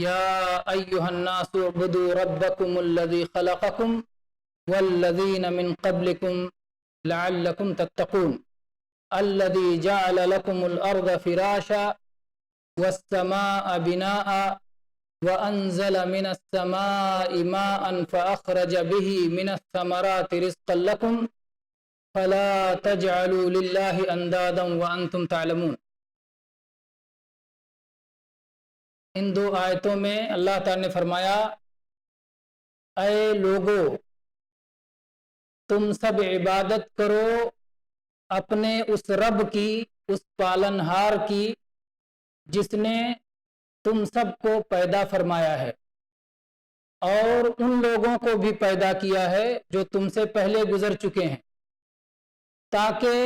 یا ایھا الناس اعبدوا ربکم الذی خلقکم والذین من قبلکم لعلکم تتقون الذی جعل لکم الارض فراشا والسماء بناء وانزل من السماء ماء فاخرج به من الثمرات رزقا لکم فلا تجعلوا للہ اندادا وانتم تعلمون۔ ان دو آیتوں میں اللہ تعالی نے فرمایا، اے لوگو تم سب عبادت کرو اپنے اس رب کی، اس پالنہار کی جس نے تم سب کو پیدا فرمایا ہے اور ان لوگوں کو بھی پیدا کیا ہے جو تم سے پہلے گزر چکے ہیں، تاکہ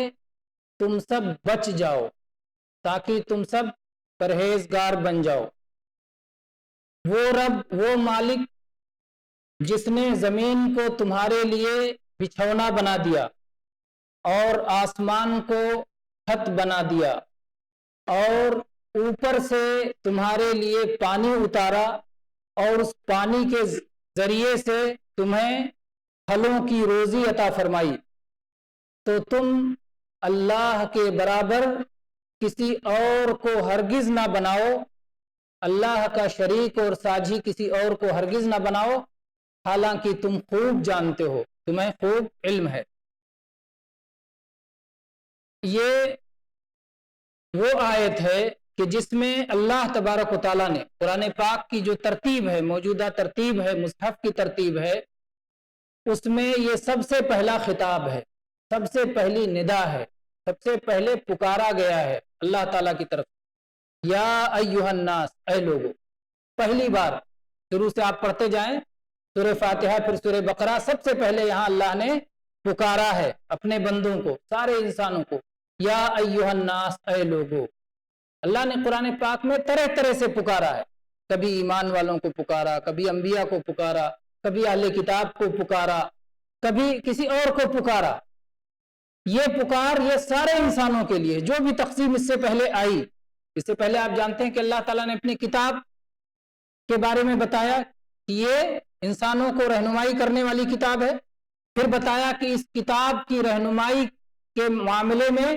تم سب بچ جاؤ، تاکہ تم سب پرہیزگار بن جاؤ۔ وہ رب، وہ مالک جس نے زمین کو تمہارے لیے بچھونا بنا دیا اور آسمان کو چھت بنا دیا اور اوپر سے تمہارے لیے پانی اتارا اور اس پانی کے ذریعے سے تمہیں پھلوں کی روزی عطا فرمائی، تو تم اللہ کے برابر کسی اور کو ہرگز نہ بناؤ، اللہ کا شریک اور ساجھی کسی اور کو ہرگز نہ بناؤ، حالانکہ تم خوب جانتے ہو، تمہیں خوب علم ہے۔ یہ وہ آیت ہے کہ جس میں اللہ تبارک و تعالیٰ نے قرآن پاک کی جو ترتیب ہے، موجودہ ترتیب ہے، مصحف کی ترتیب ہے، اس میں یہ سب سے پہلا خطاب ہے، سب سے پہلی ندا ہے، سب سے پہلے پکارا گیا ہے اللہ تعالیٰ کی طرف، یا ایھا الناس، اے لوگو۔ پہلی بار شروع سے آپ پڑھتے جائیں، سورہ فاتحہ پھر سورہ بقرہ، سب سے پہلے یہاں اللہ نے پکارا ہے اپنے بندوں کو، سارے انسانوں کو، یا ایھا الناس، اے لوگو۔ اللہ نے قرآن پاک میں طرح طرح سے پکارا ہے، کبھی ایمان والوں کو پکارا، کبھی انبیاء کو پکارا، کبھی اہل کتاب کو پکارا، کبھی کسی اور کو پکارا۔ یہ پکار یہ سارے انسانوں کے لیے، جو بھی تقسیم اس سے پہلے آئی۔ اس سے پہلے آپ جانتے ہیں کہ اللہ تعالیٰ نے اپنی کتاب کے بارے میں بتایا کہ یہ انسانوں کو رہنمائی کرنے والی کتاب ہے، پھر بتایا کہ اس کتاب کی رہنمائی کے معاملے میں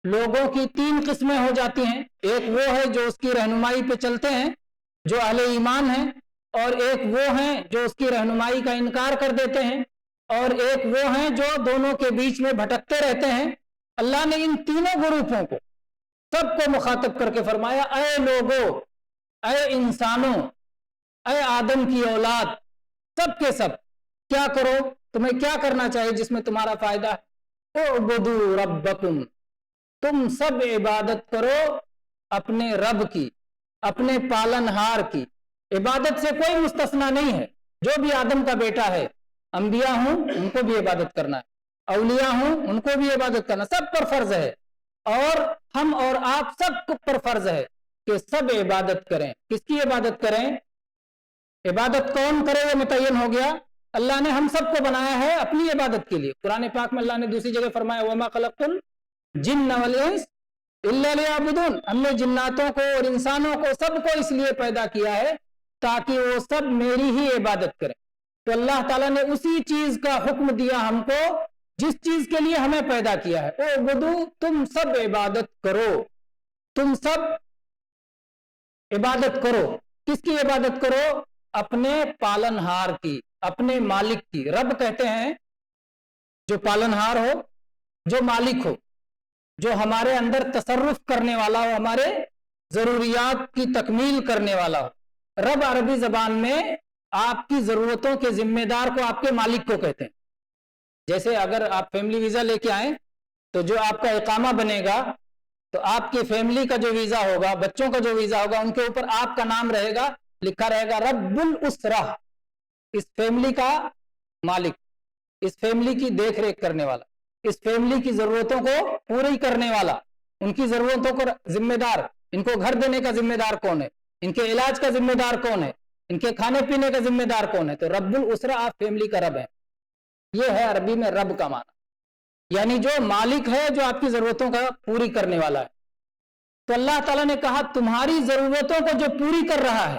لوگوں کی تین قسمیں ہو جاتی ہیں، ایک وہ ہے جو اس کی رہنمائی پہ چلتے ہیں، جو اہل ایمان ہیں، اور ایک وہ ہیں جو اس کی رہنمائی کا انکار کر دیتے ہیں، اور ایک وہ ہیں جو دونوں کے بیچ میں بھٹکتے رہتے ہیں۔ اللہ نے ان تینوں گروپوں کو سب کو مخاطب کر کے فرمایا، اے لوگو، اے انسانوں، اے آدم کی اولاد، سب کے سب کیا کرو، تمہیں کیا کرنا چاہیے جس میں تمہارا فائدہ ہے؟ اعبدوا ربکم، تم سب عبادت کرو اپنے رب کی، اپنے پالنہار کی۔ عبادت سے کوئی مستثنا نہیں ہے، جو بھی آدم کا بیٹا ہے، انبیاء ہوں ان کو بھی عبادت کرنا ہے، اولیاء ہوں ان کو بھی عبادت کرنا، سب پر فرض ہے، اور ہم اور آپ سب پر فرض ہے کہ سب عبادت کریں۔ کس کی عبادت کریں؟ عبادت کون کرے یہ متعین ہو گیا، اللہ نے ہم سب کو بنایا ہے اپنی عبادت کے لیے۔ قرآن پاک میں اللہ نے دوسری جگہ فرمایا، وَمَا خَلَقْتُ الْجِنَّ وَالْإِنسَ إِلَّا لِيَعْبُدُونَ، ہم نے جناتوں کو اور انسانوں کو سب کو اس لیے پیدا کیا ہے تاکہ وہ سب میری ہی عبادت کریں۔ تو اللہ تعالیٰ نے اسی چیز کا حکم دیا ہم کو جس چیز کے لیے ہمیں پیدا کیا ہے، اعبدو، تم سب عبادت کرو، تم سب عبادت کرو۔ کس کی عبادت کرو؟ اپنے پالنہار کی، اپنے مالک کی۔ رب کہتے ہیں جو پالنہار ہو، جو مالک ہو، جو ہمارے اندر تصرف کرنے والا ہو، ہمارے ضروریات کی تکمیل کرنے والا ہو۔ رب عربی زبان میں آپ کی ضرورتوں کے ذمہ دار کو آپ کے مالک کو کہتے ہیں۔ جیسے اگر آپ فیملی ویزا لے کے آئیں تو جو آپ کا اقامہ بنے گا، تو آپ کی فیملی کا جو ویزا ہوگا، بچوں کا جو ویزا ہوگا، ان کے اوپر آپ کا نام رہے گا، لکھا رہے گا رب الاسرہ، اس فیملی کا مالک، اس فیملی کی دیکھ ریکھ کرنے والا، اس فیملی کی ضرورتوں کو پوری کرنے والا، ان کی ضرورتوں کو ذمہ دار، ان کو گھر دینے کا ذمہ دار کون ہے، ان کے علاج کا ذمہ دار کون ہے، ان کے کھانے پینے کا ذمہ دار کون ہے؟ تو رب الاسرہ آپ فیملی کا رب ہے۔ یہ ہے عربی میں رب کا معنی، یعنی جو مالک ہے، جو آپ کی ضرورتوں کا پوری کرنے والا ہے۔ تو اللہ تعالیٰ نے کہا تمہاری ضرورتوں کو جو پوری کر رہا ہے،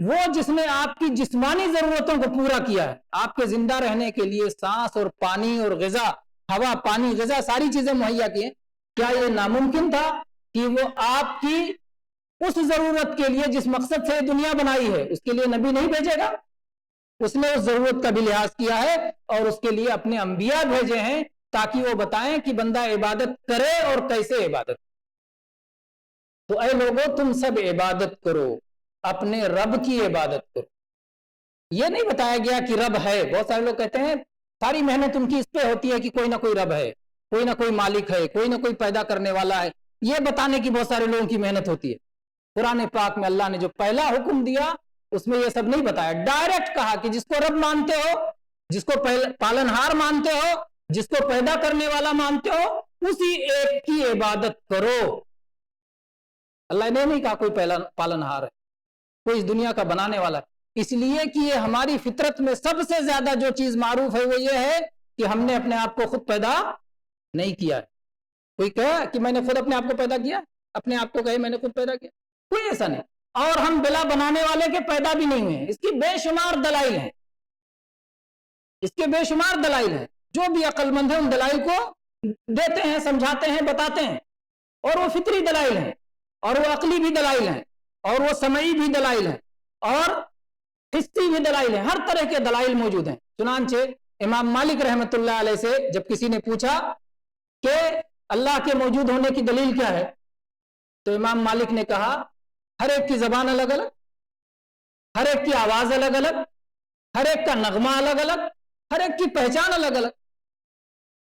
وہ جس نے آپ کی جسمانی ضرورتوں کو پورا کیا ہے، آپ کے زندہ رہنے کے لیے سانس اور پانی اور غذا، ہوا پانی غذا ساری چیزیں مہیا کی ہیں، کیا یہ ناممکن تھا کہ وہ آپ کی اس ضرورت کے لیے جس مقصد سے دنیا بنائی ہے اس کے لیے نبی نہیں بھیجے گا؟ اس نے اس ضرورت کا بھی لحاظ کیا ہے اور اس کے لیے اپنے انبیاء بھیجے ہیں تاکہ وہ بتائیں کہ بندہ عبادت کرے اور کیسے عبادت۔ تو اے لوگوں تم سب عبادت کرو، اپنے رب کی عبادت کرو۔ یہ نہیں بتایا گیا کہ رب ہے۔ بہت سارے لوگ کہتے ہیں ساری محنت ان کی اس پہ ہوتی ہے کہ کوئی نہ کوئی رب ہے، کوئی نہ کوئی مالک ہے، کوئی نہ کوئی پیدا کرنے والا ہے، یہ بتانے کی بہت سارے لوگوں کی محنت ہوتی ہے۔ قرآن پاک میں اللہ نے جو پہلا حکم دیا اس میں یہ سب نہیں بتایا، ڈائریکٹ کہا کہ جس کو رب مانتے ہو، جس کو پالنہار مانتے ہو، جس کو پیدا کرنے والا مانتے ہو، اسی ایک کی عبادت کرو۔ اللہ نے نہیں کہا کوئی پالنہار ہے، کوئی اس دنیا کا بنانے والا ہے، اس لیے کہ یہ ہماری فطرت میں سب سے زیادہ جو چیز معروف ہے وہ یہ ہے کہ ہم نے اپنے آپ کو خود پیدا نہیں کیا ہے۔ کوئی کہے کہ میں نے خود اپنے آپ کو پیدا کیا، اپنے آپ کو کہے میں نے خود پیدا کیا، کوئی ایسا نہیں۔ اور ہم بلا بنانے والے کے پیدا بھی نہیں ہوئے ہیں، اس کی بے شمار دلائل ہیں، اس کے بے شمار دلائل ہیں۔ جو بھی عقل مند ہے ان دلائل کو دیتے ہیں، سمجھاتے ہیں، بتاتے ہیں، اور وہ فطری دلائل ہیں، اور وہ عقلی بھی دلائل ہیں، اور وہ سمعی بھی دلائل ہیں، اور حسی بھی دلائل ہیں، ہر طرح کے دلائل موجود ہیں۔ چنانچہ امام مالک رحمت اللہ علیہ سے جب کسی نے پوچھا کہ اللہ کے موجود ہونے کی دلیل کیا ہے، تو امام مالک نے کہا ہر ایک کی زبان الگ الگ، ہر ایک کی آواز الگ الگ، ہر ایک کا نغمہ الگ الگ، ہر ایک کی پہچان الگ الگ۔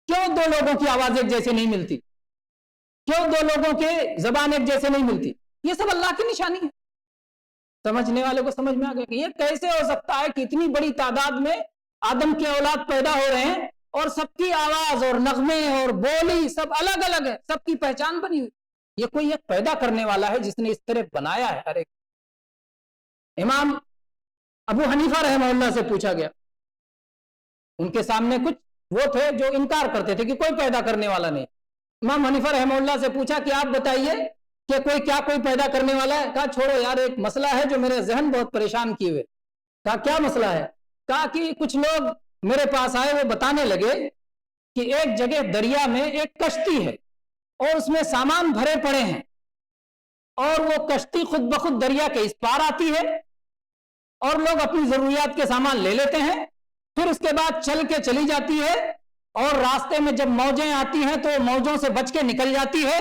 کیوں دو لوگوں کی آواز ایک جیسے نہیں ملتی؟ کیوں دو لوگوں کے زبان ایک جیسے نہیں ملتی؟ یہ سب اللہ کی نشانی ہے۔ سمجھنے والے کو سمجھ میں آ گیا کہ یہ کیسے ہو سکتا ہے کہ اتنی بڑی تعداد میں آدم کے اولاد پیدا ہو رہے ہیں اور سب کی آواز اور نغمے اور بولی سب الگ الگ ہے، سب کی پہچان بنی ہوئی۔ یہ کوئی ایک پیدا کرنے والا ہے جس نے اس طرح بنایا ہے ہر ایک۔ امام ابو حنیفہ رحمہ اللہ سے پوچھا گیا، ان کے سامنے کچھ وہ تھے جو انکار کرتے تھے کہ کوئی پیدا کرنے والا نہیں۔ امام حنیفہ رحمہ اللہ سے پوچھا کہ آپ بتائیے کہ کوئی پیدا کرنے والا ہے؟ کہا چھوڑو یار، ایک مسئلہ ہے جو میرے ذہن بہت پریشان کیے ہوئے۔ کہا کیا مسئلہ ہے؟ کہا کہ کچھ لوگ میرے پاس آئے، وہ بتانے لگے کہ ایک جگہ دریا میں ایک کشتی ہے اور اس میں سامان بھرے پڑے ہیں، اور وہ کشتی خود بخود دریا کے اس پار آتی ہے اور لوگ اپنی ضروریات کے سامان لے لیتے ہیں، پھر اس کے بعد چل کے چلی جاتی ہے، اور راستے میں جب موجیں آتی ہیں تو موجوں سے بچ کے نکل جاتی ہے،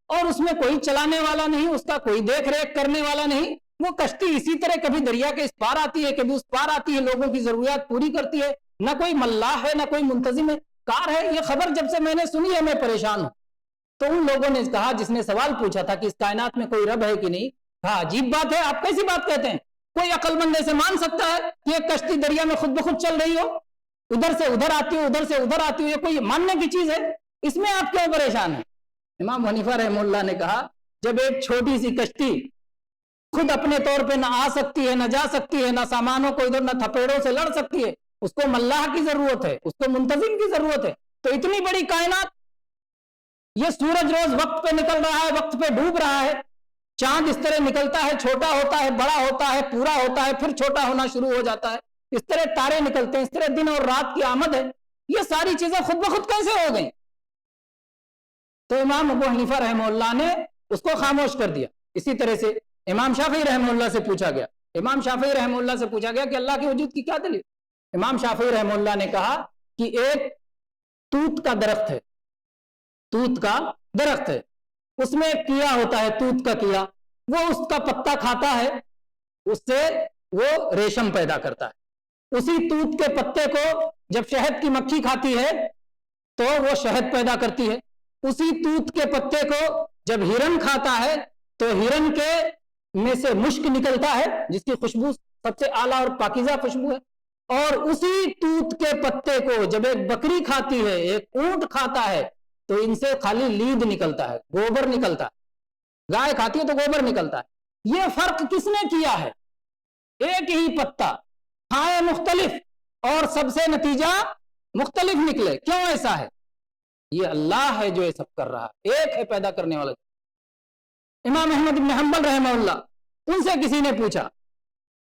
اور اس میں کوئی چلانے والا نہیں، اس کا کوئی دیکھ ریکھ کرنے والا نہیں۔ وہ کشتی اسی طرح کبھی دریا کے اس پار آتی ہے، کبھی اس پار آتی ہے، لوگوں کی ضروریات پوری کرتی ہے، نہ کوئی ملاح ہے، نہ کوئی منتظم کار ہے۔ یہ خبر جب سے میں نے سنی ہے میں پریشان ہوں۔ تو ان لوگوں نے کہا، جس نے سوال پوچھا تھا کہ اس کائنات میں کوئی رب ہے کہ نہیں، کہا عجیب بات ہے، آپ کیسی بات کہتے ہیں؟ کوئی عقل مند ایسے مان سکتا ہے کہ ایک کشتی دریا میں خود بخود چل رہی ہو، ادھر سے ادھر آتی ہو، ادھر سے ادھر آتی ہو؟ یہ کوئی ماننے کی چیز ہے؟ اس میں آپ کیوں پریشان ہیں؟ امام حنیفہ رحمہ اللہ نے کہا جب ایک چھوٹی سی کشتی خود اپنے طور پہ نہ آ سکتی ہے، نہ جا سکتی ہے، نہ سامانوں کو ادھر، نہ تھپیڑوں سے لڑ سکتی ہے، اس کو ملاح کی ضرورت ہے، اس کو منتظم کی ضرورت ہے۔ تو اتنی بڑی کائنات، یہ سورج روز وقت پہ نکل رہا ہے، وقت پہ ڈوب رہا ہے، چاند اس طرح نکلتا ہے، چھوٹا ہوتا ہے، بڑا ہوتا ہے، پورا ہوتا ہے، پھر چھوٹا ہونا شروع ہو جاتا ہے، اس طرح تارے نکلتے ہیں، اس طرح دن اور رات کی آمد ہے، یہ ساری چیزیں خود بخود کیسے ہو گئیں؟ تو امام ابو حنیفہ رحمہ اللہ نے اس کو خاموش کر دیا۔ اسی طرح سے امام شافعی رحمہ اللہ سے پوچھا گیا، امام شافعی رحمہ اللہ سے پوچھا گیا کہ اللہ کے وجود کی کیا دلیل؟ امام شافعی رحمہ اللہ نے کہا کہ ایک توت کا درخت ہے، توت کا درخت ہے، اس میں کیا ہوتا ہے، توت کا کیا، وہ اس کا پتا کھاتا ہے، اس سے وہ ریشم پیدا کرتا ہے۔ اسی توت کے پتے کو جب شہد کی مکھی کھاتی ہے تو وہ شہد پیدا کرتی ہے۔ اسی توت کے پتے کو جب ہرن کھاتا ہے تو ہرن کے میں سے مشک نکلتا ہے، جس کی خوشبو سب سے اعلیٰ اور پاکیزہ خوشبو ہے۔ اور اسی توت کے پتے کو جب ایک بکری کھاتی ہے، ایک اونٹ کھاتا ہے، تو ان سے خالی لید نکلتا ہے، گوبر نکلتا ہے۔ گائے کھاتی ہے تو گوبر نکلتا ہے۔ یہ فرق کس نے کیا ہے؟ ایک ہی پتا، کھائے مختلف اور سب سے نتیجہ مختلف نکلے، کیوں ایسا ہے؟ یہ اللہ ہے جو یہ سب کر رہا ہے، ایک ہے پیدا کرنے والا۔ امام احمد بن حنبل رحمہ اللہ، ان سے کسی نے پوچھا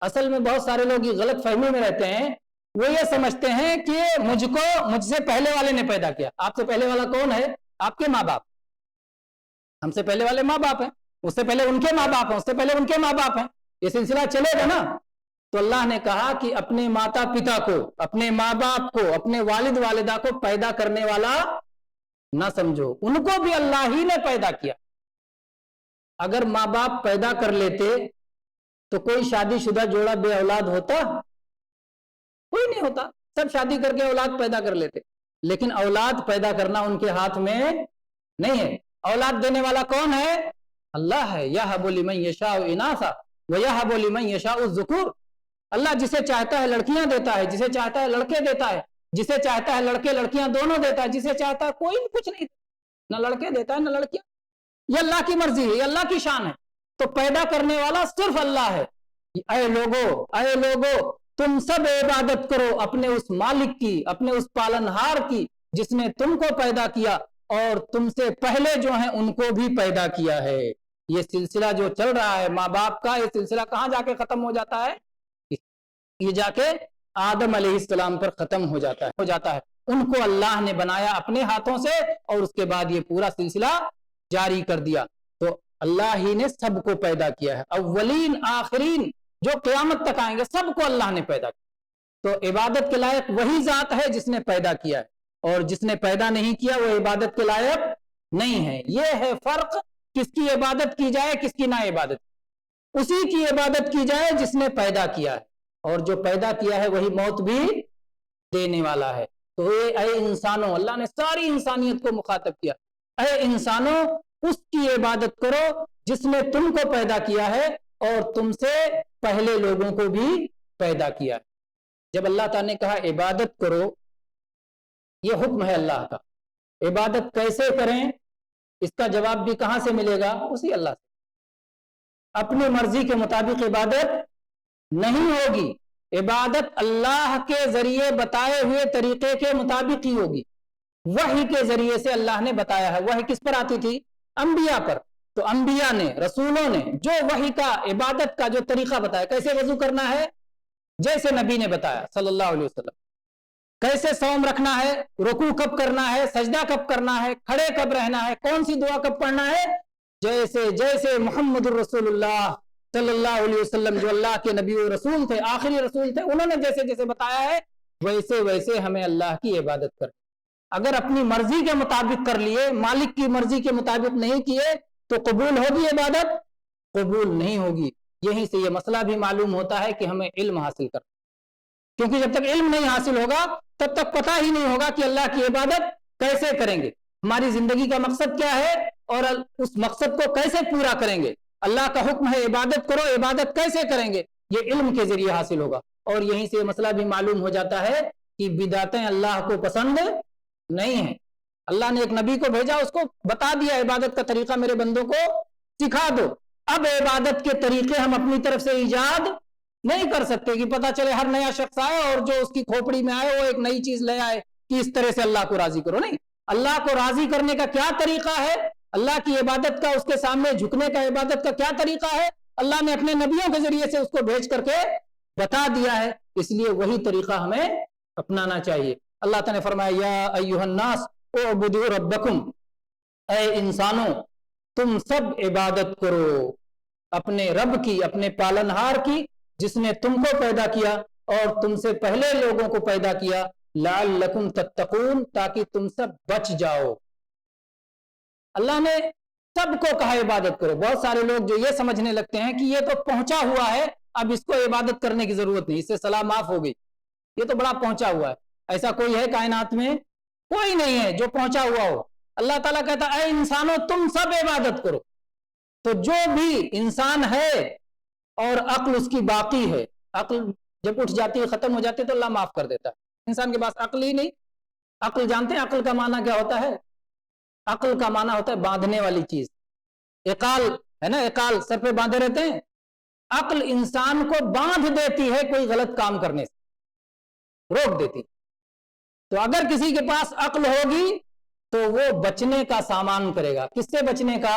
اصل میں بہت سارے لوگ یہ غلط فہمی میں رہتے ہیں، وہ یہ سمجھتے ہیں کہ مجھ سے پہلے والے نے پیدا کیا۔ آپ سے پہلے والا کون ہے؟ آپ کے ماں باپ۔ ہم سے پہلے والے ماں باپ ہیں، اس سے پہلے ان کے ماں باپ ہیں، اس سے پہلے ان کے ماں باپ ہیں، یہ سلسلہ چلے گا نا۔ تو اللہ نے کہا کہ اپنے ماتا پتا کو، اپنے ماں باپ کو، اپنے والد والدہ کو پیدا کرنے والا نہ سمجھو، ان کو بھی اللہ ہی نے پیدا کیا۔ اگر ماں باپ پیدا کر لیتے تو کوئی شادی شدہ جوڑا بے اولاد ہوتا؟ کوئی نہیں ہوتا، سب شادی کر کے اولاد پیدا کر لیتے۔ لیکن اولاد پیدا کرنا ان کے ہاتھ میں نہیں ہے۔ اولاد دینے والا کون ہے؟ اللہ ہے۔ یَهَبُ لِمَن یَشَاءُ إِنَاثًا وَيَهَبُ لِمَن یَشَاءُ الذُّکُورَ۔ اللہ جسے چاہتا ہے لڑکیاں دیتا ہے، جسے چاہتا ہے لڑکے دیتا ہے، جسے چاہتا ہے لڑکے لڑکیاں دونوں دیتا ہے، جسے چاہتا ہے کوئی کچھ نہیں، نہ لڑکے دیتا ہے نہ لڑکیاں۔ یہ اللہ کی مرضی ہے، یہ اللہ کی شان ہے۔ تو پیدا کرنے والا صرف اللہ ہے۔ اے لوگو تم سب عبادت کرو اپنے اس مالک کی، اپنے اس پالنہار کی جس نے تم کو پیدا کیا اور تم سے پہلے جو ہیں ان کو بھی پیدا کیا ہے۔ یہ سلسلہ جو چل رہا ہے ماں باپ کا، یہ سلسلہ کہاں جا کے ختم ہو جاتا ہے؟ یہ جا کے آدم علیہ السلام پر ختم ہو جاتا ہے۔ ان کو اللہ نے بنایا اپنے ہاتھوں سے اور اس کے بعد یہ پورا سلسلہ جاری کر دیا۔ تو اللہ ہی نے سب کو پیدا کیا ہے، اولین آخرین جو قیامت تک آئیں گے سب کو اللہ نے پیدا کیا۔ تو عبادت کے لائق وہی ذات ہے جس نے پیدا کیا ہے، اور جس نے پیدا نہیں کیا وہ عبادت کے لائق نہیں ہے۔ یہ ہے فرق، کس کی عبادت کی جائے کس کی نہ عبادت۔ اسی کی عبادت کی جائے جس نے پیدا کیا ہے، اور جو پیدا کیا ہے وہی موت بھی دینے والا ہے۔ تو اے انسانوں، اللہ نے ساری انسانیت کو مخاطب کیا، اے انسانوں اس کی عبادت کرو جس نے تم کو پیدا کیا ہے اور تم سے پہلے لوگوں کو بھی پیدا کیا ہے۔ جب اللہ تعالیٰ نے کہا عبادت کرو، یہ حکم ہے اللہ کا۔ عبادت کیسے کریں اس کا جواب بھی کہاں سے ملے گا؟ اسی اللہ سے۔ اپنی مرضی کے مطابق عبادت نہیں ہوگی، عبادت اللہ کے ذریعے بتائے ہوئے طریقے کے مطابق ہی ہوگی۔ وحی کے ذریعے سے اللہ نے بتایا ہے۔ وحی کس پر آتی تھی؟ انبیاء پر۔ تو انبیاء نے، رسولوں نے جو وحی کا، عبادت کا جو طریقہ بتایا، کیسے وضو کرنا ہے جیسے نبی نے بتایا صلی اللہ علیہ وسلم، کیسے صوم رکھنا ہے، رکوع کب کرنا ہے، سجدہ کب کرنا ہے، کھڑے کب رہنا ہے، کون سی دعا کب پڑھنا ہے، جیسے محمد الرسول اللہ صلی اللہ علیہ وسلم جو اللہ کے نبی و رسول تھے، آخری رسول تھے، انہوں نے جیسے جیسے بتایا ہے ویسے ہمیں اللہ کی عبادت کریں۔ اگر اپنی مرضی کے مطابق کر لیے، مالک کی مرضی کے مطابق نہیں کیے تو قبول ہوگی عبادت؟ قبول نہیں ہوگی۔ یہیں سے یہ مسئلہ بھی معلوم ہوتا ہے کہ ہمیں علم حاصل کرنا، کیونکہ جب تک علم نہیں حاصل ہوگا تب تک پتہ ہی نہیں ہوگا کہ اللہ کی عبادت کیسے کریں گے، ہماری زندگی کا مقصد کیا ہے اور اس مقصد کو کیسے پورا کریں گے۔ اللہ کا حکم ہے عبادت کرو، عبادت کیسے کریں گے یہ علم کے ذریعے حاصل ہوگا۔ اور یہیں سے مسئلہ بھی معلوم ہو جاتا ہے کہ بدعتیں اللہ کو پسند نہیں ہیں۔ اللہ نے ایک نبی کو بھیجا، اس کو بتا دیا عبادت کا طریقہ میرے بندوں کو سکھا دو۔ اب عبادت کے طریقے ہم اپنی طرف سے ایجاد نہیں کر سکتے کہ پتہ چلے ہر نیا شخص آئے اور جو اس کی کھوپڑی میں آئے وہ ایک نئی چیز لے آئے کہ اس طرح سے اللہ کو راضی کرو۔ نہیں، اللہ کو راضی کرنے کا کیا طریقہ ہے، اللہ کی عبادت کا، اس کے سامنے جھکنے کا عبادت کا کیا طریقہ ہے، اللہ نے اپنے نبیوں کے ذریعے سے اس کو بھیج کر کے بتا دیا ہے۔ اس لیے وہی طریقہ ہمیں اپنانا چاہیے۔ اللہ تعالیٰ نے فرمایا یا ایھا الناس اعبدوا ربکم، اے انسانوں تم سب عبادت کرو اپنے رب کی، اپنے پالنہار کی جس نے تم کو پیدا کیا اور تم سے پہلے لوگوں کو پیدا کیا، لعلکم تتقون، تاکہ تم سب بچ جاؤ۔ اللہ نے سب کو کہا عبادت کرو۔ بہت سارے لوگ جو یہ سمجھنے لگتے ہیں کہ یہ تو پہنچا ہوا ہے، اب اس کو عبادت کرنے کی ضرورت نہیں، اس سے صلاح معاف ہو گئی، یہ تو بڑا پہنچا ہوا ہے۔ ایسا کوئی ہے کائنات میں؟ کوئی نہیں ہے جو پہنچا ہوا ہو۔ اللہ تعالیٰ کہتا ہے اے انسانوں تم سب عبادت کرو۔ تو جو بھی انسان ہے اور عقل اس کی باقی ہے، عقل جب اٹھ جاتی ہے، ختم ہو جاتی ہے تو اللہ معاف کر دیتا ہے۔ انسان کے پاس عقل ہی نہیں۔ عقل جانتے ہیں عقل کا معنی کیا ہوتا ہے؟ عقل کا معنی ہوتا ہے باندھنے والی چیز۔ عقال ہے نا، عقال سر پہ باندھے رہتے ہیں۔ عقل انسان کو باندھ دیتی ہے کوئی غلط کام کرنے سے، روک دیتی۔ تو اگر کسی کے پاس عقل ہوگی تو وہ بچنے کا سامان کرے گا۔ کس سے بچنے کا؟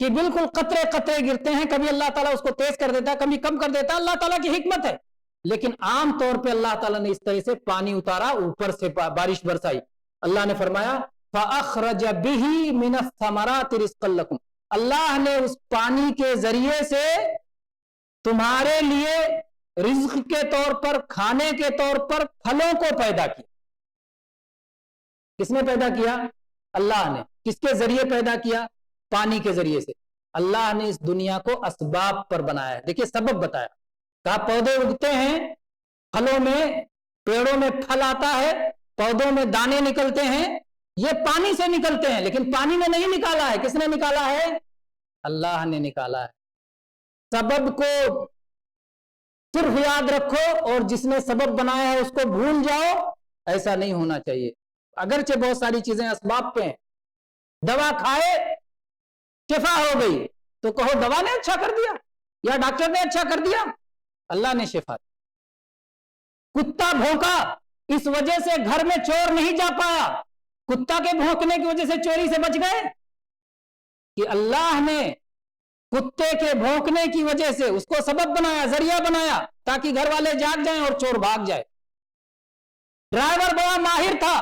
کہ بالکل قطرے قطرے گرتے ہیں، کبھی اللہ تعالیٰ اس کو تیز کر دیتا ہے، کبھی کم کر دیتا ہے، اللہ تعالیٰ کی حکمت ہے. لیکن عام طور پہ اللہ تعالیٰ نے اس طرح سے پانی اتارا، اوپر سے بارش برسائی. اللہ نے فرمایا فَأَخْرَجَ بِهِ مِنَ الثَّمَرَاتِ رِزْقًا لَكُمْ، اللہ نے اس پانی کے ذریعے سے تمہارے لیے رزق کے طور پر، کھانے کے طور پر پھلوں کو پیدا کیا. کس نے پیدا کیا؟ اللہ نے. کس کے ذریعے پیدا کیا؟ پانی کے ذریعے سے. اللہ نے اس دنیا کو اسباب پر بنایا ہے. دیکھیے سبب بتایا، کہا پودے اگتے ہیں، پھلوں میں، پیڑوں میں پھل آتا ہے، پودوں میں دانے نکلتے ہیں، یہ پانی سے نکلتے ہیں. لیکن پانی میں نہیں نکالا ہے. کس نے نکالا ہے؟ اللہ نے نکالا ہے. سبب کو صرف یاد رکھو اور جس نے سبب بنایا ہے اس کو بھول جاؤ، ایسا نہیں ہونا چاہیے. اگرچہ بہت ساری چیزیں اسباب پہ ہیں. دوا کھائے شفا ہو گئی تو کہو دوا نے اچھا کر دیا یا ڈاکٹر نے اچھا کر دیا. اللہ نے شفا دی. کتا بھونکا، اس وجہ سے گھر میں چور نہیں جا پایا. کتا کے بھونکنے کی وجہ سے چوری سے بچ گئے کہ اللہ نے کتے کے بھونکنے کی وجہ سے اس کو سبب بنایا، ذریعہ بنایا تاکہ گھر والے جاگ جائیں اور چور بھاگ جائے. ڈرائیور بڑا ماہر تھا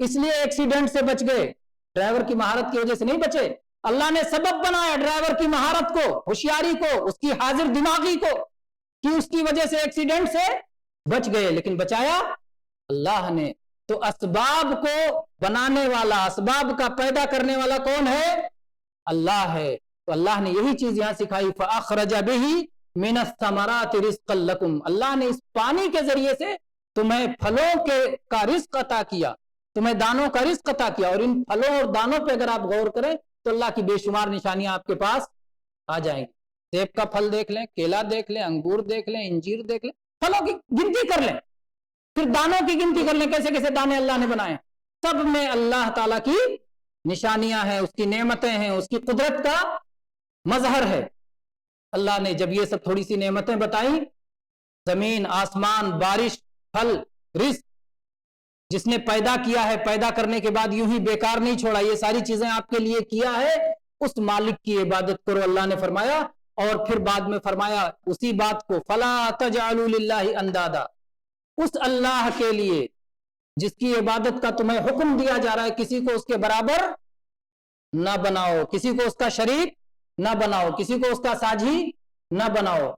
اس لیے ایکسیڈنٹ سے بچ گئے. ڈرائیور کی مہارت کی وجہ سے نہیں بچے. اللہ نے سبب بنایا ڈرائیور کی مہارت کو، ہوشیاری کو، اس کی حاضر دماغی کو، کہ اس کی وجہ سے ایکسیڈنٹ سے بچ گئے. لیکن بچایا اللہ نے. تو اسباب کو بنانے والا، اسباب کا پیدا کرنے والا کون ہے؟ اللہ ہے. تو اللہ نے یہی چیز یہاں سکھائی فَأَخْرَجَ بِهِ مِنَ الثَّمَرَاتِ رِزْقًا لَكُمْ. اللہ نے اس پانی کے ذریعے سے تمہیں پھلوں کا رزق عطا کیا، تمہیں دانوں کا رزق عطا کیا. اور ان پھلوں اور دانوں پہ اگر آپ غور کریں تو اللہ کی بے شمار نشانیاں آپ کے پاس آ جائیں گی. سیب کا پھل دیکھ لیں، کیلا دیکھ لیں، انگور دیکھ لیں، انجیر دیکھ لیں، پھلوں کی گنتی کر لیں، پھر دانوں کی گنتی کر لیں کیسے کیسے دانے اللہ نے بنائے. سب میں اللہ تعالیٰ کی نشانیاں ہیں، اس کی نعمتیں ہیں، اس کی قدرت کا مظہر ہے. اللہ نے جب یہ سب تھوڑی سی نعمتیں بتائیں، زمین، آسمان، بارش، پھل، رزق، جس نے پیدا کیا ہے، پیدا کرنے کے بعد یوں ہی بیکار نہیں چھوڑا، یہ ساری چیزیں آپ کے لیے کیا ہے، اس مالک کی عبادت کرو. اللہ نے فرمایا. اور پھر بعد میں فرمایا اسی بات کو فَلَا تَجْعَلُوا لِلَّهِ اندادا، اس اللہ کے لیے جس کی عبادت کا تمہیں حکم دیا جا رہا ہے، کسی کو اس کے برابر نہ بناؤ، کسی کو اس کا شریک نہ بناؤ، کسی کو اس کا ساجھی نہ بناؤ.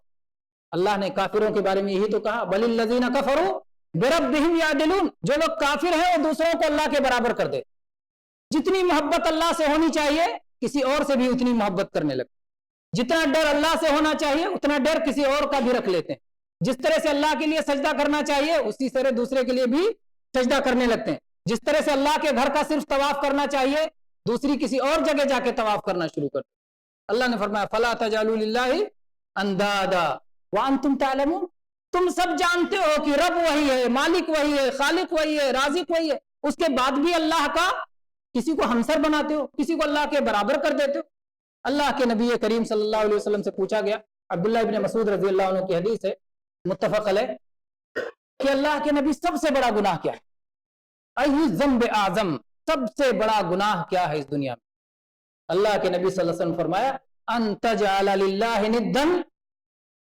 اللہ نے کافروں کے بارے میں یہی تو کہا بَلِ الَّذِينَ كَفَرُوا بِرَبِّهِمْ يَعْدِلُونَ، جو لوگ کافر ہیں وہ دوسروں کو اللہ کے برابر کر دے. جتنی محبت اللہ سے ہونی چاہیے کسی اور سے بھی اتنی محبت کرنے لگتے. جتنا ڈر اللہ سے ہونا چاہیے اتنا ڈر کسی اور کا بھی رکھ لیتے ہیں. جس طرح سے اللہ کے لیے سجدہ کرنا چاہیے اسی طرح دوسرے کے لیے بھی سجدہ کرنے لگتے ہیں. جس طرح سے اللہ کے گھر کا صرف طواف کرنا چاہیے دوسری کسی اور جگہ جا کے طواف کرنا شروع کرتے. اللہ نے فرمایا فَلَا تَجْعَلُوا لِلَّهِ اندادا وَأَنْتُمْ تَعْلَمُونَ، تم سب جانتے ہو کہ رب وہی ہے، مالک وہی ہے، خالق وہی ہے، رازق وہی ہے، اس کے بعد بھی اللہ کا کسی کو ہمسر بناتے ہو، کسی کو اللہ کے برابر کر دیتے ہو. اللہ کے نبی کریم صلی اللہ علیہ وسلم سے پوچھا گیا، عبداللہ ابن مسعود رضی اللہ عنہ کی حدیث ہے متفق علیہ، کہ اللہ کے نبی سب سے بڑا گناہ کیا ہے؟ ایُّ ذنب اعظم، سب سے بڑا گناہ کیا ہے اس دنیا میں؟ اللہ کے نبی صلی اللہ علیہ وسلم فرمایا ان تجعل للہ ندا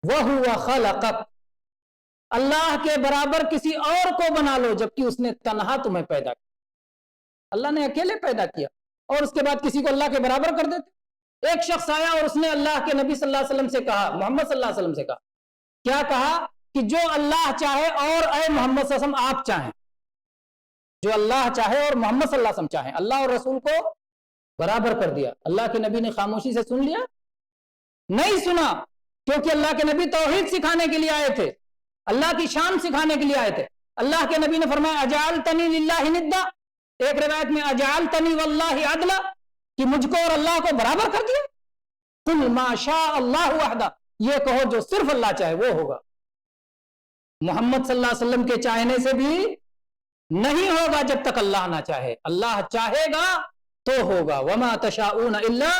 وہو خلقک، اللہ کے برابر کسی اور کو بنا لو جبکہ اس نے تنہا تمہیں پیدا کیا. اللہ نے اکیلے پیدا کیا اور اس کے بعد کسی کو اللہ کے برابر کر دیتے. ایک شخص آیا اور اس نے اللہ کے نبی صلی اللہ علیہ وسلم سے کہا، محمد صلی اللہ علیہ وسلم سے کہا، کیا کہا؟ کہ جو اللہ چاہے اور اے محمد صلی اللہ علیہ وسلم آپ چاہیں، جو اللہ چاہے اور محمد صلی اللہ علیہ وسلم چاہیں. اللہ اور رسول کو برابر کر دیا. اللہ کے نبی نے خاموشی سے سن لیا؟ نہیں سنا، کیونکہ اللہ کے نبی توحید سکھانے کے لیے آئے تھے، اللہ کی شان سکھانے کے لیے آئے تھے. اللہ کے نبی نے فرمایا اجعلتنی للہ ندا، ایک روایت میں اجعلتنی واللہ عدلا، کہ مجھ کو اور اللہ کو برابر کر دیا. قل ما شاء اللہ وحدہ، یہ کہو جو صرف اللہ چاہے وہ ہوگا. محمد صلی اللہ علیہ وسلم کے چاہنے سے بھی نہیں ہوگا جب تک اللہ نہ چاہے. اللہ چاہے گا تو ہوگا. وما تشاءون الا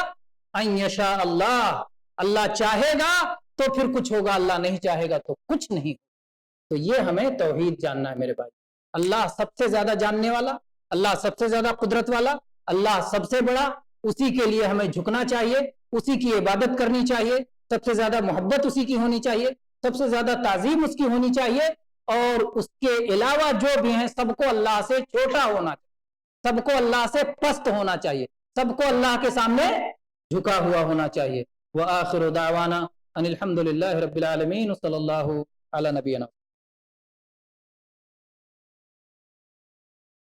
ان یشاء اللہ، اللہ چاہے گا تو پھر کچھ ہوگا، اللہ نہیں چاہے گا تو کچھ نہیں. تو یہ ہمیں توحید جاننا ہے میرے بھائی. اللہ سب سے زیادہ جاننے والا، اللہ سب سے زیادہ قدرت والا، اللہ سب سے بڑا، اسی کے لیے ہمیں جھکنا چاہیے، اسی کی عبادت کرنی چاہیے، سب سے زیادہ محبت اسی کی ہونی چاہیے، سب سے زیادہ تعظیم اس کی ہونی چاہیے، اور اس کے علاوہ جو بھی ہیں سب کو اللہ سے چھوٹا ہونا چاہیے، سب کو اللہ سے پست ہونا چاہیے، سب کو اللہ کے سامنے جھکا ہوا ہونا چاہیے۔ وآخر دعوانا ان الحمد للہ رب العالمین صلی اللہ علی نبینا۔